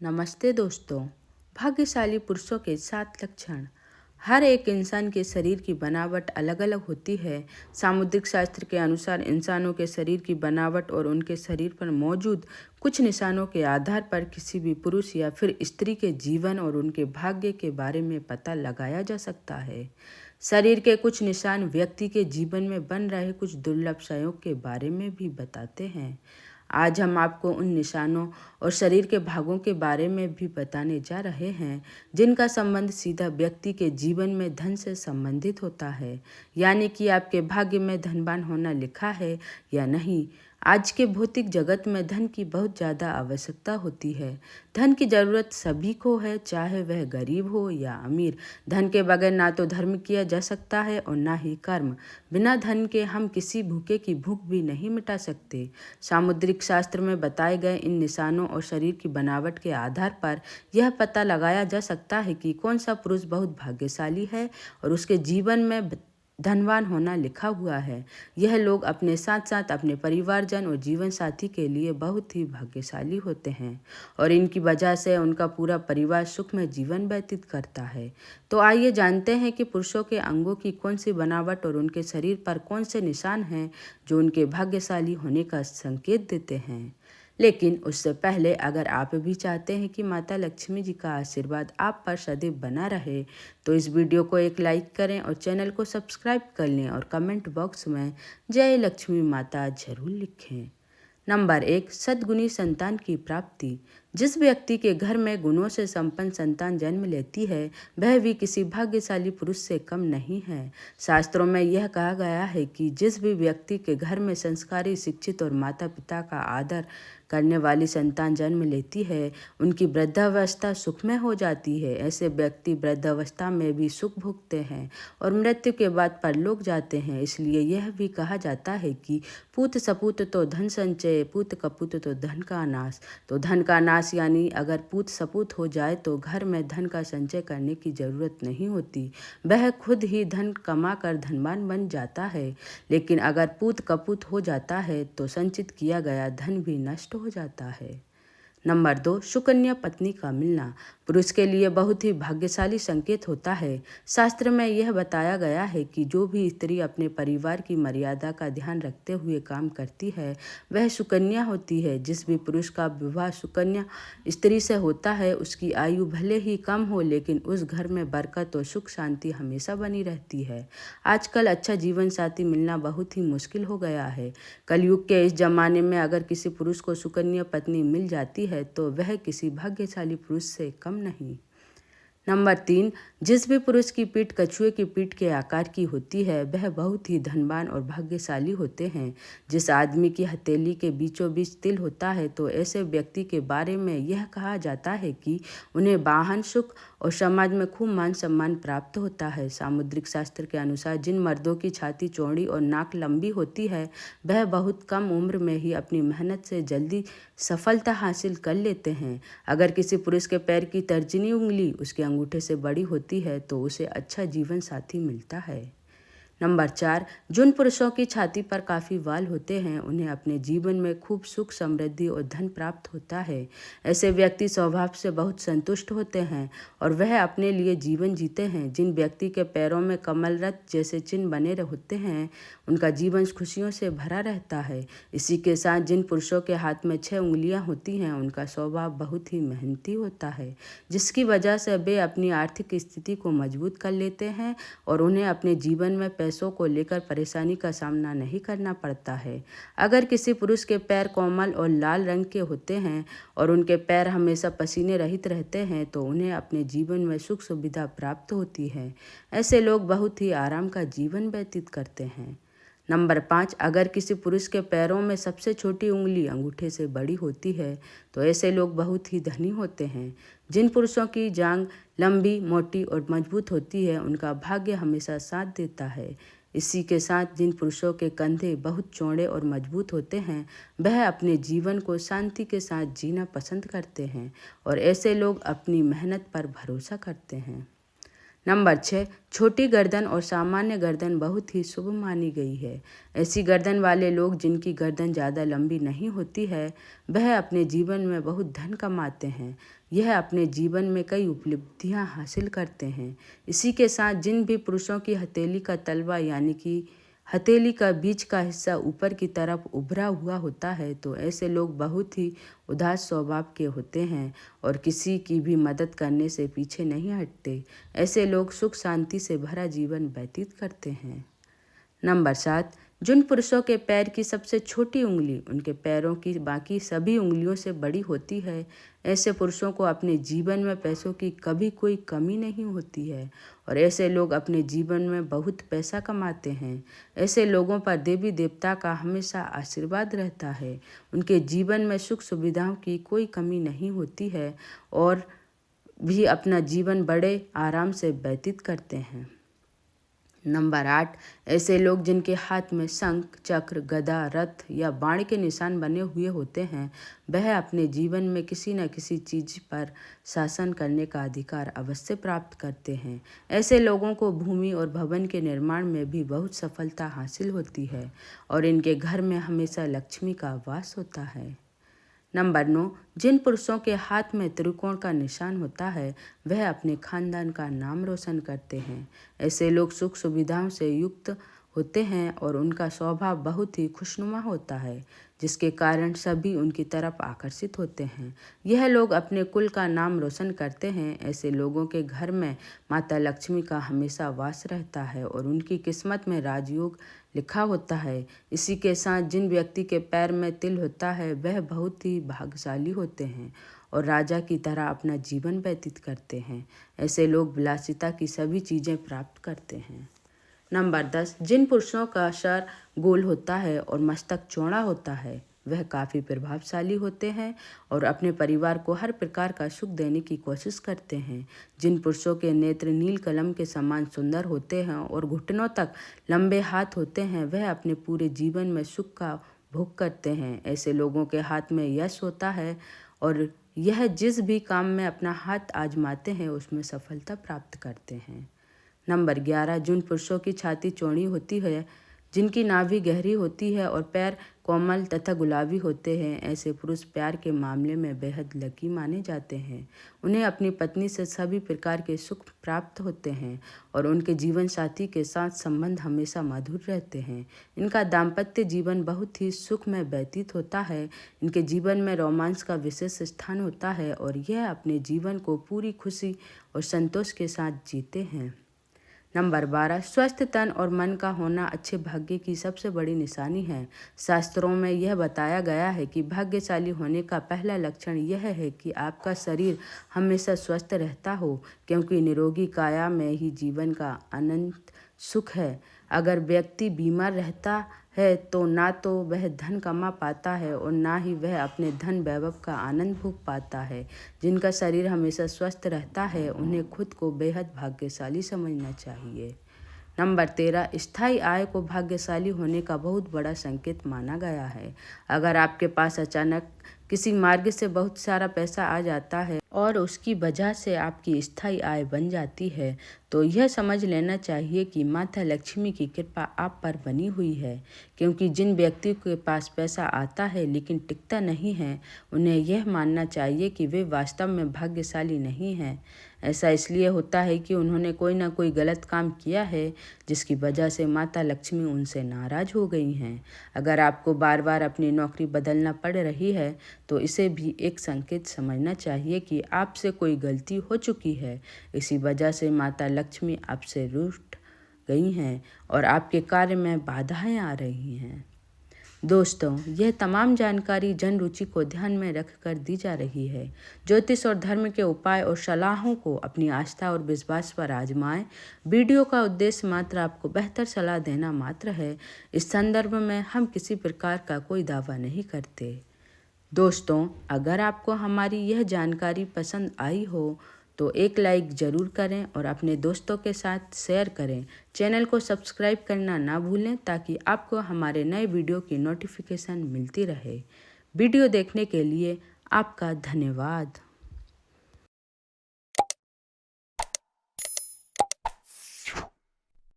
नमस्ते दोस्तों। भाग्यशाली पुरुषों के 7 लक्षण। हर एक इंसान के शरीर की बनावट अलग अलग होती है। सामुद्रिक शास्त्र के अनुसार इंसानों के शरीर की बनावट और उनके शरीर पर मौजूद कुछ निशानों के आधार पर किसी भी पुरुष या फिर स्त्री के जीवन और उनके भाग्य के बारे में पता लगाया जा सकता है। शरीर के कुछ निशान व्यक्ति के जीवन में बन रहे कुछ दुर्लभ संयोग के बारे में भी बताते हैं। आज हम आपको उन निशानों और शरीर के भागों के बारे में भी बताने जा रहे हैं जिनका संबंध सीधा व्यक्ति के जीवन में धन से संबंधित होता है, यानी कि आपके भाग्य में धनवान होना लिखा है या नहीं। आज के भौतिक जगत में धन की बहुत ज़्यादा आवश्यकता होती है। धन की ज़रूरत सभी को है, चाहे वह गरीब हो या अमीर। धन के बगैर ना तो धर्म किया जा सकता है और ना ही कर्म। बिना धन के हम किसी भूखे की भूख भी नहीं मिटा सकते। सामुद्रिक शास्त्र में बताए गए इन निशानों और शरीर की बनावट के आधार पर यह पता लगाया जा सकता है कि कौन सा पुरुष बहुत भाग्यशाली है और उसके जीवन में धनवान होना लिखा हुआ है। यह लोग अपने साथ साथ अपने परिवारजन और जीवन साथी के लिए बहुत ही भाग्यशाली होते हैं और इनकी वजह से उनका पूरा परिवार सुख में जीवन व्यतीत करता है। तो आइए जानते हैं कि पुरुषों के अंगों की कौन सी बनावट और उनके शरीर पर कौन से निशान हैं जो उनके भाग्यशाली होने का संकेत देते हैं। लेकिन उससे पहले अगर आप भी चाहते हैं कि माता लक्ष्मी जी का आशीर्वाद आप पर सदैव बना रहे तो इस वीडियो को एक लाइक करें और चैनल को सब्सक्राइब कर लें और कमेंट बॉक्स में जय लक्ष्मी माता जरूर लिखें। नंबर 1, सद्गुणी संतान की प्राप्ति। जिस व्यक्ति के घर में गुणों से संपन्न संतान जन्म लेती है वह भी किसी भाग्यशाली पुरुष से कम नहीं है। शास्त्रों में यह कहा गया है कि जिस भी व्यक्ति के घर में संस्कारी, शिक्षित और माता पिता का आदर करने वाली संतान जन्म लेती है उनकी वृद्धावस्था सुखमय हो जाती है। ऐसे व्यक्ति वृद्धावस्था में भी सुख भोगते हैं और मृत्यु के बाद परलोक जाते हैं। इसलिए यह भी कहा जाता है कि पूत सपूत तो धन संचय, पूत कपूत तो धन का नाश। तो धन का नाश यानी अगर पूत सपूत हो जाए तो घर में धन का संचय करने की जरूरत नहीं होती, वह खुद ही धन कमा कर धनवान बन जाता है। लेकिन अगर पूत कपूत हो जाता है तो संचित किया गया धन भी नष्ट हो जाता है। नंबर 2, सुकन्या पत्नी का मिलना पुरुष के लिए बहुत ही भाग्यशाली संकेत होता है। शास्त्र में यह बताया गया है कि जो भी स्त्री अपने परिवार की मर्यादा का ध्यान रखते हुए काम करती है वह सुकन्या होती है। जिस भी पुरुष का विवाह सुकन्या स्त्री से होता है उसकी आयु भले ही कम हो लेकिन उस घर में बरकत और सुख शांति हमेशा बनी रहती है। आजकल अच्छा जीवन साथी मिलना बहुत ही मुश्किल हो गया है। कलयुग के इस जमाने में अगर किसी पुरुष को सुकन्या पत्नी मिल जाती है तो वह किसी भाग्यशाली पुरुष से कम नहीं। नंबर 3, जिस भी पुरुष की पीठ कछुए की पीठ के आकार की होती है वह बहुत ही धनवान और भाग्यशाली होते हैं। जिस आदमी की हथेली के बीचों बीच तिल होता है तो ऐसे व्यक्ति के बारे में यह कहा जाता है कि उन्हें वाहन सुख और समाज में खूब मान सम्मान प्राप्त होता है। सामुद्रिक शास्त्र के अनुसार जिन मर्दों की छाती चौड़ी और नाक लंबी होती है वह बहुत कम उम्र में ही अपनी मेहनत से जल्दी सफलता हासिल कर लेते हैं। अगर किसी पुरुष के पैर की तर्जनी उंगली उसके अंगूठे से बड़ी होती है तो उसे अच्छा जीवन साथी मिलता है। नंबर 4, जिन पुरुषों की छाती पर काफ़ी वाल होते हैं उन्हें अपने जीवन में खूब सुख, समृद्धि और धन प्राप्त होता है। ऐसे व्यक्ति स्वभाव से बहुत संतुष्ट होते हैं और वह अपने लिए जीवन जीते हैं। जिन व्यक्ति के पैरों में कमलरथ जैसे चिन्ह बने होते हैं उनका जीवन खुशियों से भरा रहता है। इसी के साथ जिन पुरुषों के हाथ में 6 उंगलियां होती हैं उनका स्वभाव बहुत ही मेहनती होता है, जिसकी वजह से वे अपनी आर्थिक स्थिति को मजबूत कर लेते हैं और उन्हें अपने जीवन में पैसों को लेकर परेशानी का सामना नहीं करना पड़ता है। अगर किसी पुरुष के पैर कोमल और लाल रंग के होते हैं और उनके पैर हमेशा पसीने रहित रहते हैं तो उन्हें अपने जीवन में सुख सुविधा प्राप्त होती है। ऐसे लोग बहुत ही आराम का जीवन व्यतीत करते हैं। नंबर 5, अगर किसी पुरुष के पैरों में सबसे छोटी उंगली अंगूठे से बड़ी होती है तो ऐसे लोग बहुत ही धनी होते हैं। जिन पुरुषों की जांघ लंबी, मोटी और मजबूत होती है उनका भाग्य हमेशा साथ देता है। इसी के साथ जिन पुरुषों के कंधे बहुत चौड़े और मजबूत होते हैं वह अपने जीवन को शांति के साथ जीना पसंद करते हैं और ऐसे लोग अपनी मेहनत पर भरोसा करते हैं। नंबर 6, छोटी गर्दन और सामान्य गर्दन बहुत ही शुभ मानी गई है। ऐसी गर्दन वाले लोग जिनकी गर्दन ज़्यादा लंबी नहीं होती है, वह अपने जीवन में बहुत धन कमाते हैं। यह अपने जीवन में कई उपलब्धियां हासिल करते हैं। इसी के साथ जिन भी पुरुषों की हथेली का तलवा यानी कि हथेली का बीच का हिस्सा ऊपर की तरफ उभरा हुआ होता है, तो ऐसे लोग बहुत ही उदास स्वभाव के होते हैं और किसी की भी मदद करने से पीछे नहीं हटते। ऐसे लोग सुख शांति से भरा जीवन व्यतीत करते हैं। नंबर 7, जिन पुरुषों के पैर की सबसे छोटी उंगली उनके पैरों की बाकी सभी उंगलियों से बड़ी होती है, ऐसे पुरुषों को अपने जीवन में पैसों की कभी कोई कमी नहीं होती है और ऐसे लोग अपने जीवन में बहुत पैसा कमाते हैं। ऐसे लोगों पर देवी देवता का हमेशा आशीर्वाद रहता है। उनके जीवन में सुख सुविधाओं की कोई कमी नहीं होती है और भी अपना जीवन बड़े आराम से व्यतीत करते हैं। नंबर 8, ऐसे लोग जिनके हाथ में शंख, चक्र, गदा, रथ या बाण के निशान बने हुए होते हैं, वह अपने जीवन में किसी न किसी चीज पर शासन करने का अधिकार अवश्य प्राप्त करते हैं। ऐसे लोगों को भूमि और भवन के निर्माण में भी बहुत सफलता हासिल होती है और इनके घर में हमेशा लक्ष्मी का वास होता है। नंबर 9, जिन पुरुषों के हाथ में त्रिकोण का निशान होता है, वह अपने खानदान का नाम रोशन करते हैं। ऐसे लोग सुख सुविधाओं से युक्त होते हैं और उनका स्वभाव बहुत ही खुशनुमा होता है, जिसके कारण सभी उनकी तरफ आकर्षित होते हैं। यह लोग अपने कुल का नाम रोशन करते हैं। ऐसे लोगों के घर में माता लक्ष्मी का हमेशा वास रहता है और उनकी किस्मत में राजयोग लिखा होता है। इसी के साथ जिन व्यक्ति के पैर में तिल होता है, वह बहुत ही भाग्यशाली होते हैं और राजा की तरह अपना जीवन व्यतीत करते हैं। ऐसे लोग विलासिता की सभी चीज़ें प्राप्त करते हैं। नंबर 10, जिन पुरुषों का सर गोल होता है और मस्तक चौड़ा होता है, वह काफ़ी प्रभावशाली होते हैं और अपने परिवार को हर प्रकार का सुख देने की कोशिश करते हैं। जिन पुरुषों के नेत्र नील कलम के समान सुंदर होते हैं और घुटनों तक लंबे हाथ होते हैं, वह अपने पूरे जीवन में सुख का भोग करते हैं। ऐसे लोगों के हाथ में यश होता है और यह जिस भी काम में अपना हाथ आजमाते हैं उसमें सफलता प्राप्त करते हैं। नंबर 11, जिन पुरुषों की छाती चौड़ी होती है, जिनकी नाभि गहरी होती है और पैर कोमल तथा गुलाबी होते हैं, ऐसे पुरुष प्यार के मामले में बेहद लकी माने जाते हैं। उन्हें अपनी पत्नी से सभी प्रकार के सुख प्राप्त होते हैं और उनके जीवन साथी के साथ संबंध हमेशा मधुर रहते हैं। इनका दाम्पत्य जीवन बहुत ही सुख में व्यतीत होता है। इनके जीवन में रोमांस का विशेष स्थान होता है और यह अपने जीवन को पूरी खुशी और संतोष के साथ जीते हैं। नंबर 12, स्वस्थ तन और मन का होना अच्छे भाग्य की सबसे बड़ी निशानी है। शास्त्रों में यह बताया गया है कि भाग्यशाली होने का पहला लक्षण यह है कि आपका शरीर हमेशा स्वस्थ रहता हो, क्योंकि निरोगी काया में ही जीवन का अनंत सुख है। अगर व्यक्ति बीमार रहता है तो ना तो वह धन कमा पाता है और ना ही वह अपने धन वैभव का आनंद भोग पाता है। जिनका शरीर हमेशा स्वस्थ रहता है, उन्हें खुद को बेहद भाग्यशाली समझना चाहिए। नंबर 13, स्थायी आय को भाग्यशाली होने का बहुत बड़ा संकेत माना गया है। अगर आपके पास अचानक किसी मार्ग से बहुत सारा पैसा आ जाता है और उसकी वजह से आपकी स्थायी आय बन जाती है, तो यह समझ लेना चाहिए कि माता लक्ष्मी की कृपा आप पर बनी हुई है। क्योंकि जिन व्यक्तियों के पास पैसा आता है लेकिन टिकता नहीं है, उन्हें यह मानना चाहिए कि वे वास्तव में भाग्यशाली नहीं हैं। ऐसा इसलिए होता है कि उन्होंने कोई ना कोई गलत काम किया है, जिसकी वजह से माता लक्ष्मी उनसे नाराज हो गई हैं। अगर आपको बार बार अपनी नौकरी बदलना पड़ रही है, तो इसे भी एक संकेत समझना चाहिए कि आपसे कोई गलती हो चुकी है। इसी वजह से माता लक्ष्मी आपसे रूठ गई हैं और आपके कार्य में बाधाएं आ रही हैं। दोस्तों, यह तमाम जानकारी जन रुचि को ध्यान में रखकर दी जा रही है। ज्योतिष और धर्म के उपाय और सलाहों को अपनी आस्था और विश्वास पर आजमाएं। वीडियो का उद्देश्य मात्र आपको बेहतर सलाह देना मात्र है। इस संदर्भ में हम किसी प्रकार का कोई दावा नहीं करते। दोस्तों, अगर आपको हमारी यह जानकारी पसंद आई हो तो एक लाइक ज़रूर करें और अपने दोस्तों के साथ शेयर करें। चैनल को सब्सक्राइब करना ना भूलें ताकि आपको हमारे नए वीडियो की नोटिफिकेशन मिलती रहे। वीडियो देखने के लिए आपका धन्यवाद।